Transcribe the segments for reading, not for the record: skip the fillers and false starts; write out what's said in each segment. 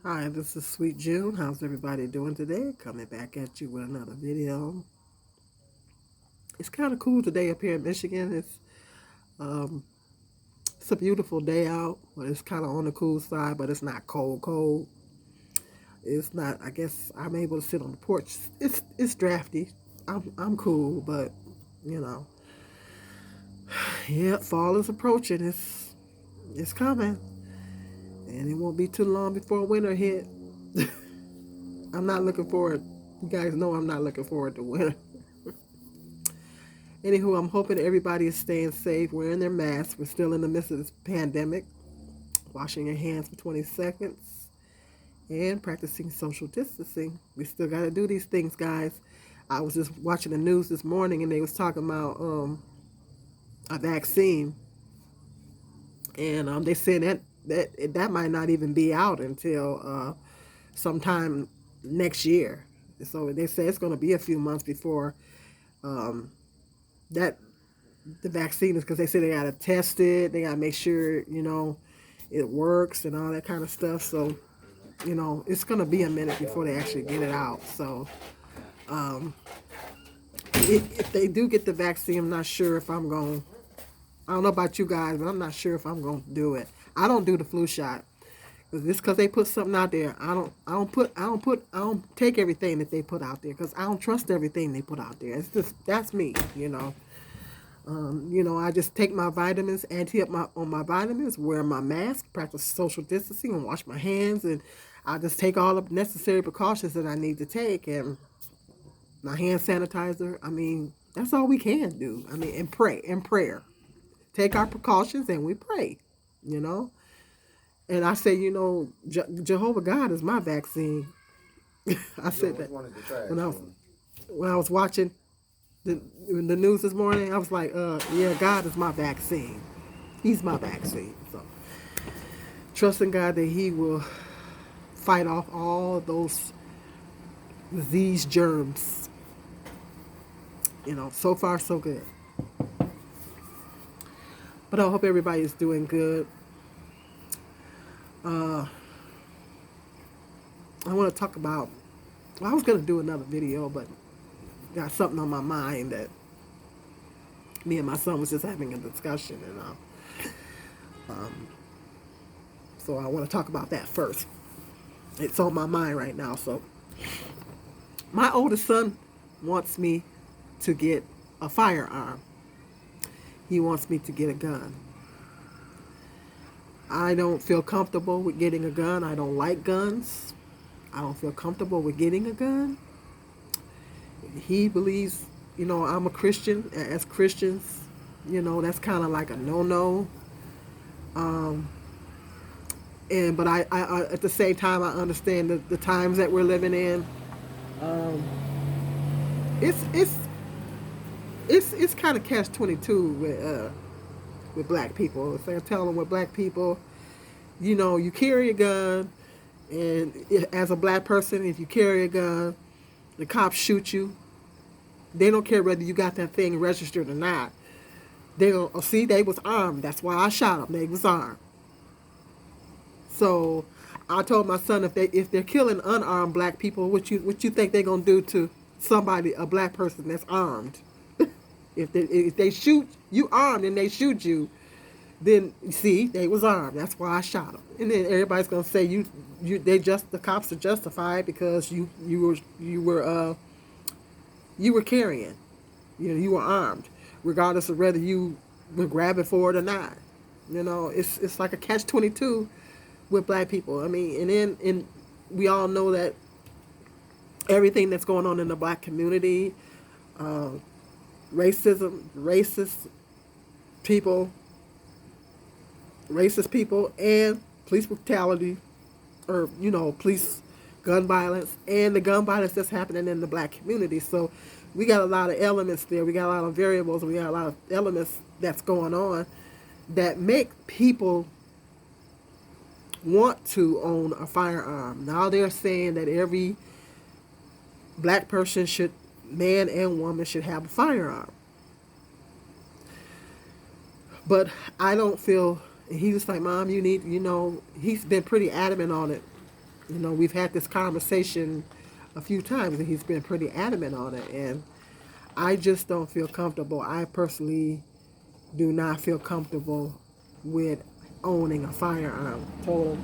Hi, this is Sweet June. How's everybody doing today? Coming back at you with another video. It's kind of cool today up here in Michigan. Um, it's a beautiful day out, but it's kind of on the cool side, but it's not cold, cold. It's not. I guess I'm able to sit on the porch. It's drafty. I'm cool, but you know, yeah, fall is approaching. It's coming, and it won't be too long before winter hit. I'm not looking forward. You guys know I'm not looking forward to winter. Anywho, I'm hoping everybody is staying safe, wearing their masks. We're still in the midst of this pandemic, washing your hands for 20 seconds, and practicing social distancing. We still got to do these things, guys. I was just watching the news this morning, and they was talking about a vaccine, and they said that might not even be out until sometime next year. So they say it's going to be a few months before um, that the vaccine is, because they say they got to test it, they got to make sure it works and all that kind of stuff. So it's going to be a minute before they actually get it out. So um, if they do get the vaccine, I'm not sure if I'm going. I don't know about you guys, but I'm not sure if I'm going to do it. I don't do the flu shot. Just because they put something out there, I don't take everything that they put out there, because I don't trust everything they put out there. It's just, that's me. I just take my vitamins, ante up on my vitamins, wear my mask, practice social distancing, and wash my hands, and I just take all the necessary precautions that I need to take, and my hand sanitizer. I mean, that's all we can do. I mean, and pray, and prayer. Take our precautions and we pray. You know, and I say, Jehovah God is my vaccine. I said that when I was when I was watching the news this morning. I was like, yeah, God is my vaccine. He's my vaccine. So trusting God that He will fight off all those disease germs. So far so good. But I hope everybody is doing good. Uh, I want to talk about. Well, I was gonna do another video, but got something on my mind that me and my son was just having a discussion, and so I want to talk about that first. It's on my mind right now. So my oldest son wants me to get a firearm. He wants me to get a gun. I don't feel comfortable with getting a gun. I don't like guns. I don't feel comfortable with getting a gun. He believes, I'm a Christian. As Christians, that's kind of like a no-no. Um, but I at the same time, I understand the times that we're living in. Um, it's it's it's kind of catch-22 with black people. If they're telling with black people, you carry a gun, and as a black person, if you carry a gun, the cops shoot you. They don't care whether you got that thing registered or not. They go, oh, see, they was armed. That's why I shot them. They was armed. So I told my son, if they're killing unarmed black people, what you think they're gonna do to somebody, a black person that's armed? If they shoot you armed and they shoot you, then see, they was armed. That's why I shot them. And then everybody's gonna say the cops are justified because you were carrying, you were armed, regardless of whether you were grabbing for it or not. It's like a catch-22 with black people. I mean, and we all know that everything that's going on in the black community, uh, racism, people, racist people, and police brutality, or police gun violence, and the gun violence that's happening in the black community. So we got a lot of elements there. We got a lot of variables. We got a lot of elements that's going on that make people want to own a firearm. Now they're saying that every black person should, man and woman, should have a firearm. But I don't feel, and he was like, Mom, you need, he's been pretty adamant on it. You know, we've had this conversation a few times, and he's been pretty adamant on it. And I just don't feel comfortable. I personally do not feel comfortable with owning a firearm. Total.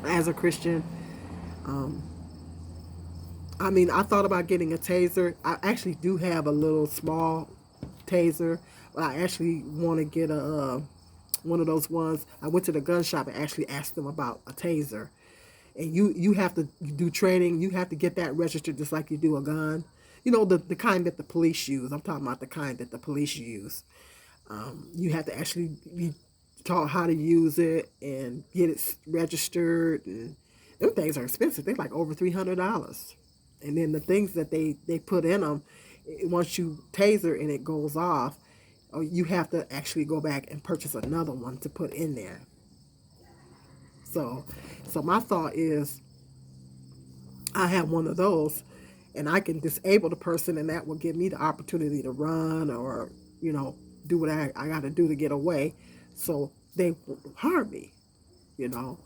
As a Christian, um, I mean, I thought about getting a taser. I actually do have a little small taser, but I actually want to get a one of those ones. I went to the gun shop and actually asked them about a taser. And you have to do training. You have to get that registered just like you do a gun. You know, the kind that the police use. I'm talking about the kind that the police use. You have to actually be taught how to use it and get it registered. And them things are expensive. They're like over $300. And then the things that they put in them, once you taser and it goes off, you have to actually go back and purchase another one to put in there. So, so my thought is, I have one of those, and I can disable the person, and that will give me the opportunity to run or, you know, do what I got to do to get away. So they won't harm me, you know.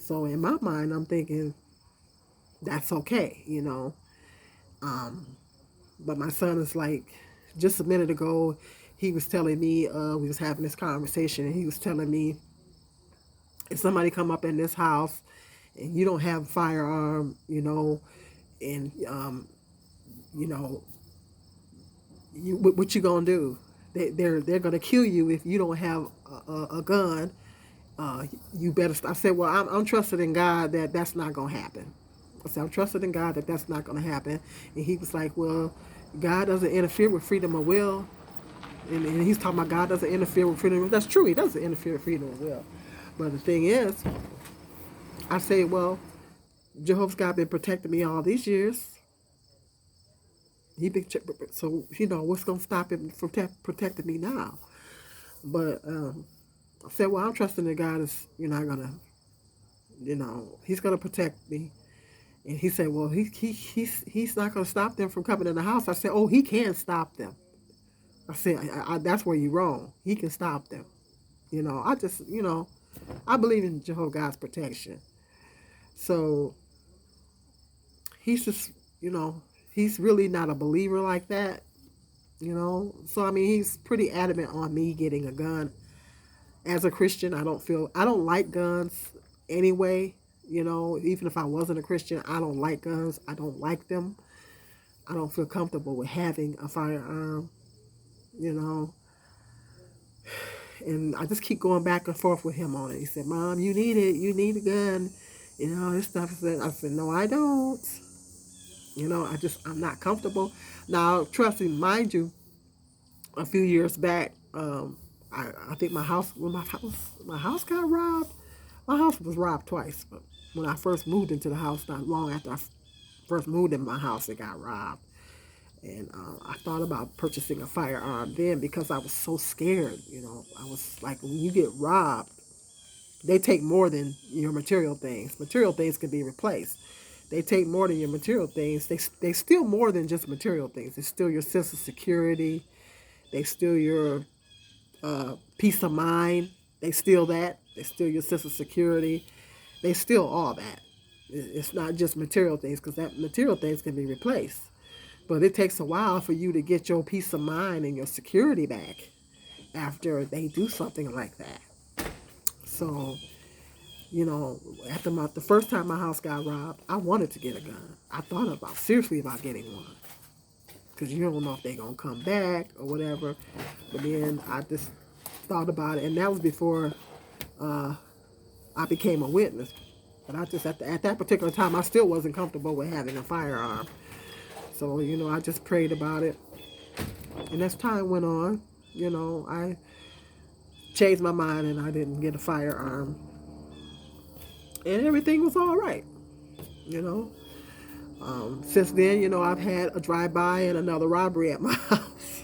So in my mind, I'm thinking that's okay, you know. Um, but my son is like, just a minute ago, he was telling me, we was having this conversation, and he was telling me, if somebody come up in this house and you don't have a firearm, you know, and you know, what you gonna do? They're gonna kill you if you don't have a gun. You better. I said, well, I'm trusted in God that that's not gonna happen. I said, I'm trusted in God that that's not gonna happen. And he was like, well, God doesn't interfere with freedom of will. And he's talking about God doesn't interfere with freedom of will. That's true. He doesn't interfere with freedom of will. But the thing is, I say, well, Jehovah's God been protecting me all these years. He been so you know what's gonna stop him from protecting me now? But I said, well, I'm trusting that God is not gonna, He's gonna protect me. And he said, well, he's not gonna stop them from coming in the house. I said, oh, he can stop them. I said, that's where you're wrong. He can stop them. I just, I believe in Jehovah God's protection. So he's just, he's really not a believer like that. So I mean, he's pretty adamant on me getting a gun. As a Christian, I don't like guns anyway. Even if I wasn't a Christian, I don't like guns. I don't like them. I don't feel comfortable with having a firearm, you know. And I just keep going back and forth with him on it. He said, Mom, you need it. You need a gun. This stuff. I said, no, I don't. I'm not comfortable. Now, trust me, mind you, a few years back, I think my house got robbed. My house was robbed twice, but when I first moved into the house, not long after I first moved in my house, it got robbed. And I thought about purchasing a firearm then because I was so scared. I was like, when you get robbed, they take more than your material things. Material things can be replaced. They take more than your material things. They steal more than just material things. They steal your sense of security. They steal your peace of mind. They steal that. They steal your sense of security. They steal all that. It's not just material things, because that material things can be replaced. But it takes a while for you to get your peace of mind and your security back after they do something like that. So, after the first time my house got robbed, I wanted to get a gun. I thought seriously about getting one. Because you don't know if they're going to come back or whatever. But then I just thought about it. And that was before I became a witness. But I just, at that particular time, I still wasn't comfortable with having a firearm. So, I just prayed about it. And as time went on, I changed my mind and I didn't get a firearm. And everything was all right, Since then, I've had a drive-by and another robbery at my house.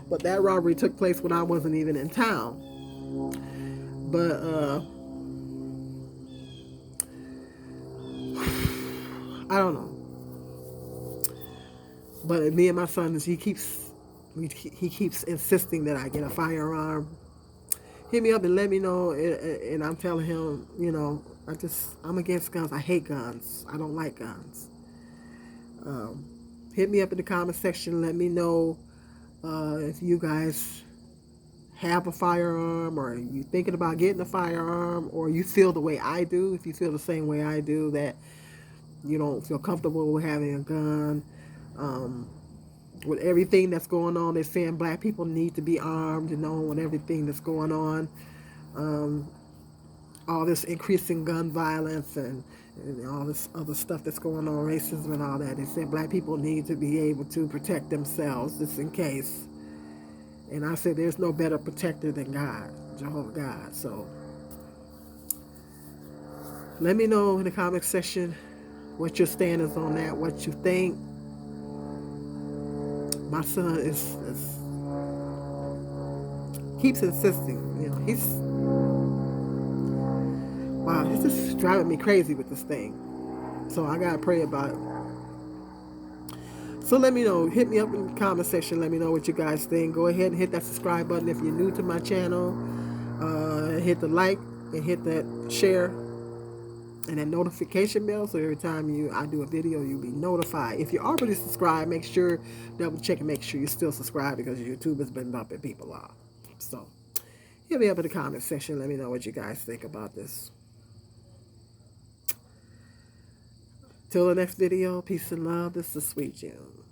But that robbery took place when I wasn't even in town. But, I don't know. But me and my son, he keeps insisting that I get a firearm. hit me up and let me know. And I'm telling him, I'm against guns. I hate guns. I don't like guns. Um, Hit me up in the comment section. Let me know if you guys have a firearm, or you thinking about getting a firearm, or you feel the way I do. If you feel the same way I do, that you don't feel comfortable with having a gun. Um, with everything that's going on, they're saying black people need to be armed, with everything that's going on. Um, all this increasing gun violence and all this other stuff that's going on, racism and all that. They said black people need to be able to protect themselves just in case. And I said there's no better protector than God, Jehovah God. So let me know in the comment section what your stand is on that, what you think. My son is keeps insisting, he's just driving me crazy with this thing. So I gotta pray about it. So let me know. Hit me up in the comment section. Let me know what you guys think. Go ahead and hit that subscribe button if you're new to my channel. Hit the like and hit that share and that notification bell, so every time I do a video, you'll be notified. If you're already subscribed, make sure, double check and make sure you're still subscribed, because YouTube has been bumping people off. So hit me up in the comment section. Let me know what you guys think about this. Till the next video, peace and love. This is Sweet Jim.